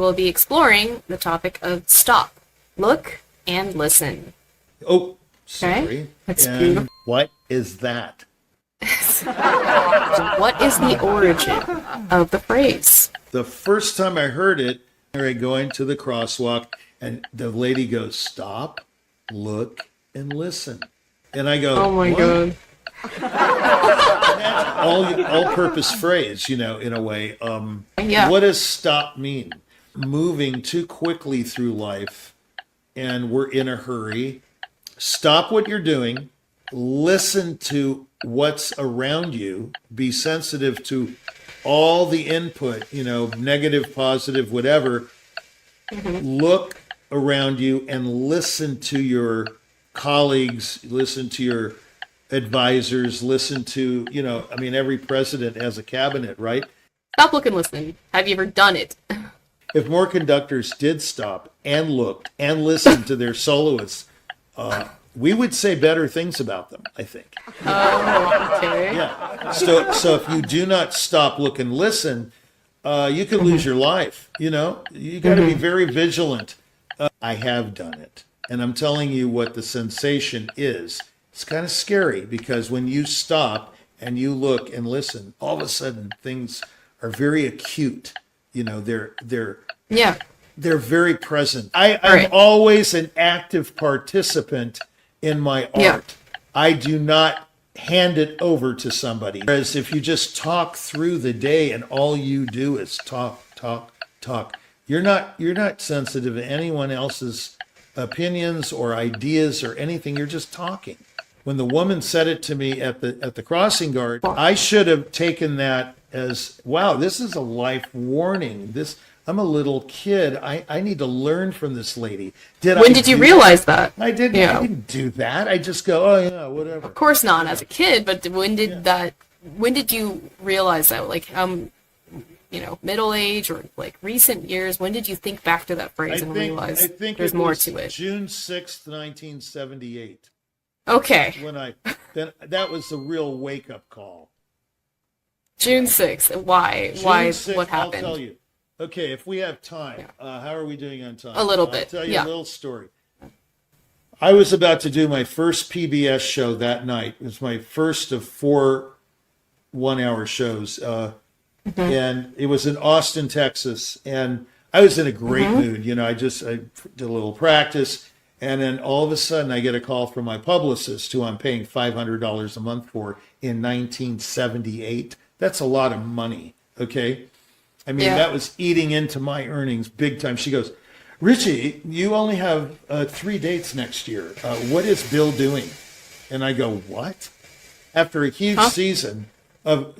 will be exploring the topic of stop, look, and listen. Oh, sorry. Okay? That's And beautiful. what is that? So what is the origin of the phrase? The first time I heard it, I go into the crosswalk and the lady goes, stop, look, and listen. And I go, Oh my what? God. That's all-purpose phrase, in a way. Yeah. What does stop mean? Moving too quickly through life, and we're in a hurry. Stop what you're doing. Listen to what's around you. Be sensitive to all the input, negative, positive, whatever. Look around you and listen to your colleagues, listen to your advisors, listen to, every president has a cabinet, right? Stop, look, and listen. Have you ever done it? If more conductors did stop and looked and listened to their soloists, we would say better things about them, I think. Oh, okay. Yeah. So if you do not stop, look, and listen, you could lose your life. You got to be very vigilant. I have done it. And I'm telling you what the sensation is. It's kind of scary because when you stop and you look and listen, all of a sudden things are very acute. They're Yeah. they're very present. I'm Right. always an active participant in my art. Yeah. I do not hand it over to somebody. Whereas if you just talk through the day and all you do is talk, you're not sensitive to anyone else's opinions or ideas or anything. You're just talking. When the woman said it to me at the crossing guard, I should have taken that as, wow, this is a life warning. I'm a little kid. I need to learn from this lady. When did you realize that? I didn't. Yeah. I didn't do that. I just go, oh yeah, whatever. Of course not as a kid, but when did you realize that? Like, middle age or like recent years, when did you think back to that phrase and realize there's more to it? June 6th, 1978. Okay. That was the real wake-up call. June 6th. Why? Why? June 6th, What happened? I'll tell you. Okay, if we have time, how are we doing on time? A little bit, I'll tell you yeah. a little story. I was about to do my first PBS show that night. It was my first of 4 one-hour shows. And it was in Austin, Texas. And I was in a great mood. I did a little practice. And then all of a sudden I get a call from my publicist, who I'm paying $500 a month for in 1978. That's a lot of money, okay? I mean, that was eating into my earnings big time. She goes, Richie, you only have 3 dates next year. What is Bill doing? And I go, what? After a huge season of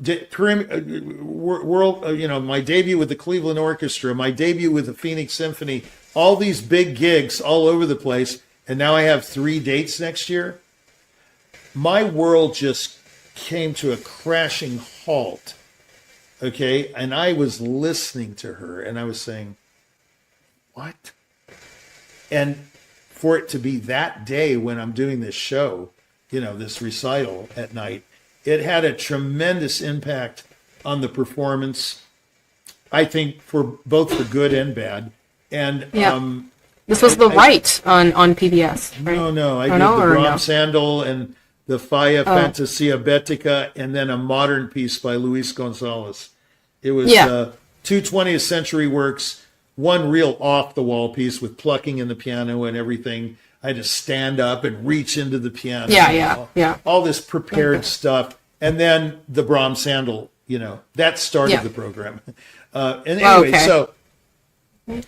world, my debut with the Cleveland Orchestra, my debut with the Phoenix Symphony, all these big gigs all over the place, and now I have 3 dates next year. My world just came to a crashing halt. Okay, and I was listening to her, and I was saying, what? And for it to be that day when I'm doing this show, this recital at night, it had a tremendous impact on the performance, I think, for both the good and bad. And this was the Right on PBS, right? No, I did the Brahms Sandal and the Faya Fantasia Betica, and then a modern piece by Luis Gonzalez. It was 2 20th century works, one real off-the-wall piece with plucking in the piano and everything. I had to stand up and reach into the piano. All this prepared stuff. And then the Brahms Sandal, that started the program. So,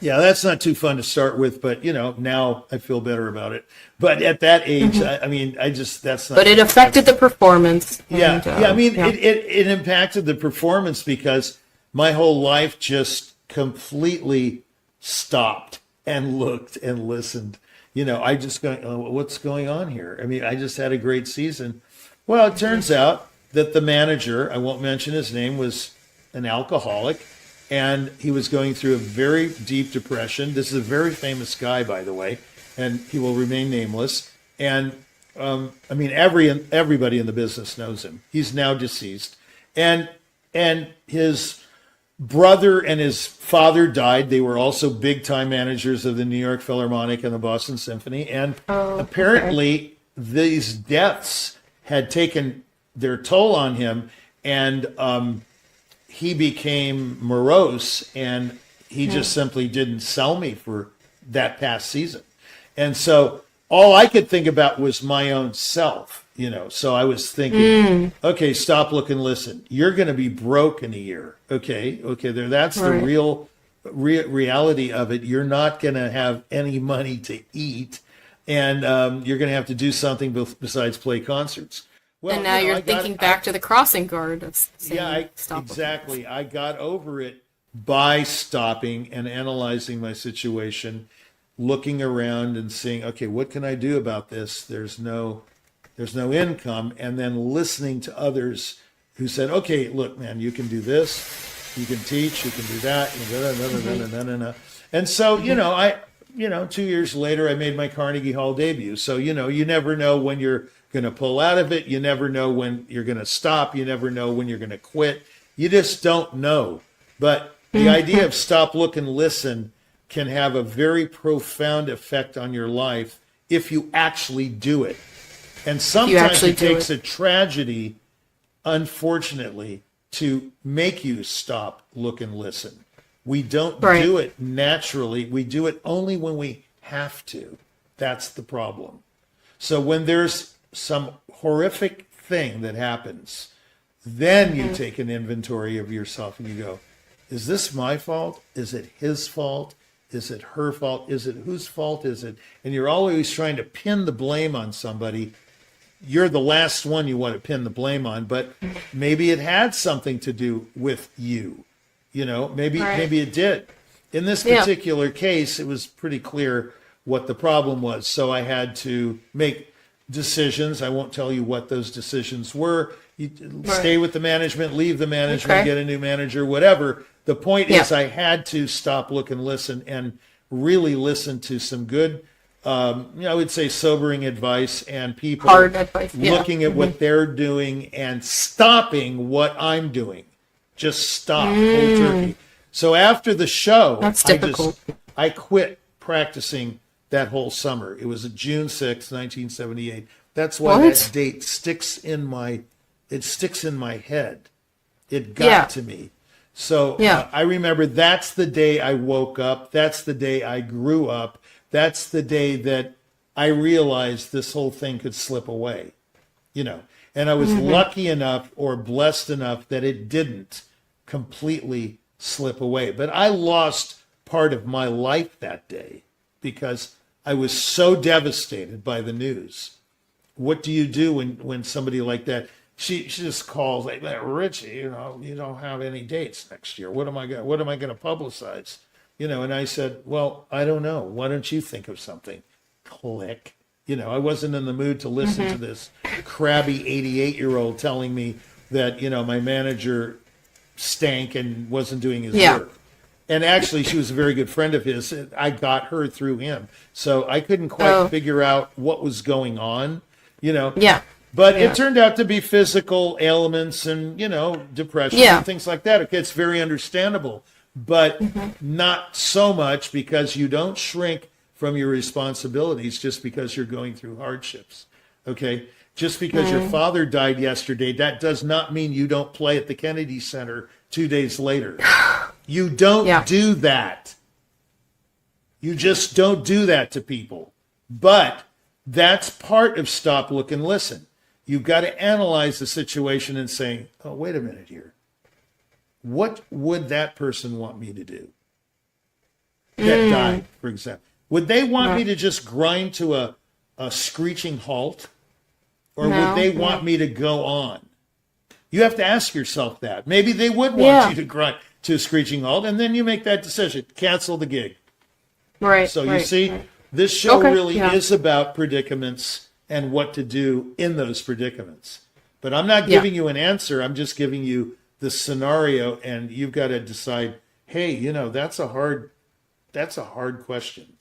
that's not too fun to start with, but, now I feel better about it. But at that age, that's not. But it affected the performance. It impacted the performance because my whole life just completely stopped and looked and listened. I just go, oh, what's going on here? I mean, I just had a great season. Well, it turns out that the manager, I won't mention his name, was an alcoholic, and he was going through a very deep depression. This is a very famous guy, by the way, and he will remain nameless. And everybody in the business knows him. He's now deceased, and his brother and his father died. They were also big time managers of the New York Philharmonic and the Boston Symphony. And apparently these deaths had taken their toll on him, and he became morose, and he just simply didn't sell me for that past season. And so all I could think about was my own self, So I was thinking, okay, stop, look, and listen. You're going to be broke in a year. Okay, there. That's the real reality of it. You're not going to have any money to eat, and you're going to have to do something besides play concerts. Well, and now you're thinking back to the crossing guard of saying, stop. Exactly. I got over it by stopping and analyzing my situation, looking around and seeing, okay, what can I do about this? There's no income, and then listening to others who said, okay, look, man, you can do this, you can teach, you can do that, and so, 2 years later, I made my Carnegie Hall debut. So, you never know when you're going to pull out of it. You never know when you're going to stop. You never know when you're going to quit. You just don't know. But the idea of stop, look, and listen can have a very profound effect on your life if you actually do it. And sometimes it takes a tragedy, unfortunately, to make you stop, look, and listen. We don't do it naturally. We do it only when we have to. That's the problem. So when there's some horrific thing that happens, then you take an inventory of yourself and you go, is this my fault? Is it his fault? Is it her fault? Is it whose fault is it? And you're always trying to pin the blame on somebody. You're the last one you want to pin the blame on, but maybe it had something to do with you. Maybe it did. In this particular case, it was pretty clear what the problem was. So I had to make decisions. I won't tell you what those decisions were. You stay with the management, leave the management, get a new manager, whatever. The point is I had to stop, look, and listen, and really listen to some good, I would say sobering advice, and people hard advice, looking at what they're doing and stopping what I'm doing. Just stop cold turkey. So after the show, that's difficult. I quit practicing that whole summer. It was June 6th, 1978. That's why that date sticks in my head. It got to me. So I remember that's the day I woke up. That's the day I grew up. That's the day that I realized this whole thing could slip away, And I was lucky enough or blessed enough that it didn't completely slip away. But I lost part of my life that day because I was so devastated by the news. What do you do when somebody like that, she just calls like, Richie, you don't have any dates next year. What am I going to publicize? And I said, well, I don't know. Why don't you think of something? Click. I wasn't in the mood to listen to this crabby 88-year-old telling me that, my manager stank and wasn't doing his work. And actually, she was a very good friend of his. I got her through him. So I couldn't quite figure out what was going on, But it turned out to be physical ailments and, depression and things like that. Okay, it's very understandable. But not so much, because you don't shrink from your responsibilities just because you're going through hardships, okay? Just because your father died yesterday, that does not mean you don't play at the Kennedy Center 2 days later. You don't do that. You just don't do that to people. But that's part of stop, look, and listen. You've got to analyze the situation and say, oh, wait a minute here. What would that person want me to do? That died, for example. Would they want me to just grind to a screeching halt? Or would they want me to go on? You have to ask yourself that. Maybe they would want you to grind to a screeching halt, and then you make that decision. Cancel the gig. Right. So you see, this show really is about predicaments and what to do in those predicaments. But I'm not giving you an answer. I'm just giving you the scenario, and you've got to decide, hey, that's a hard question.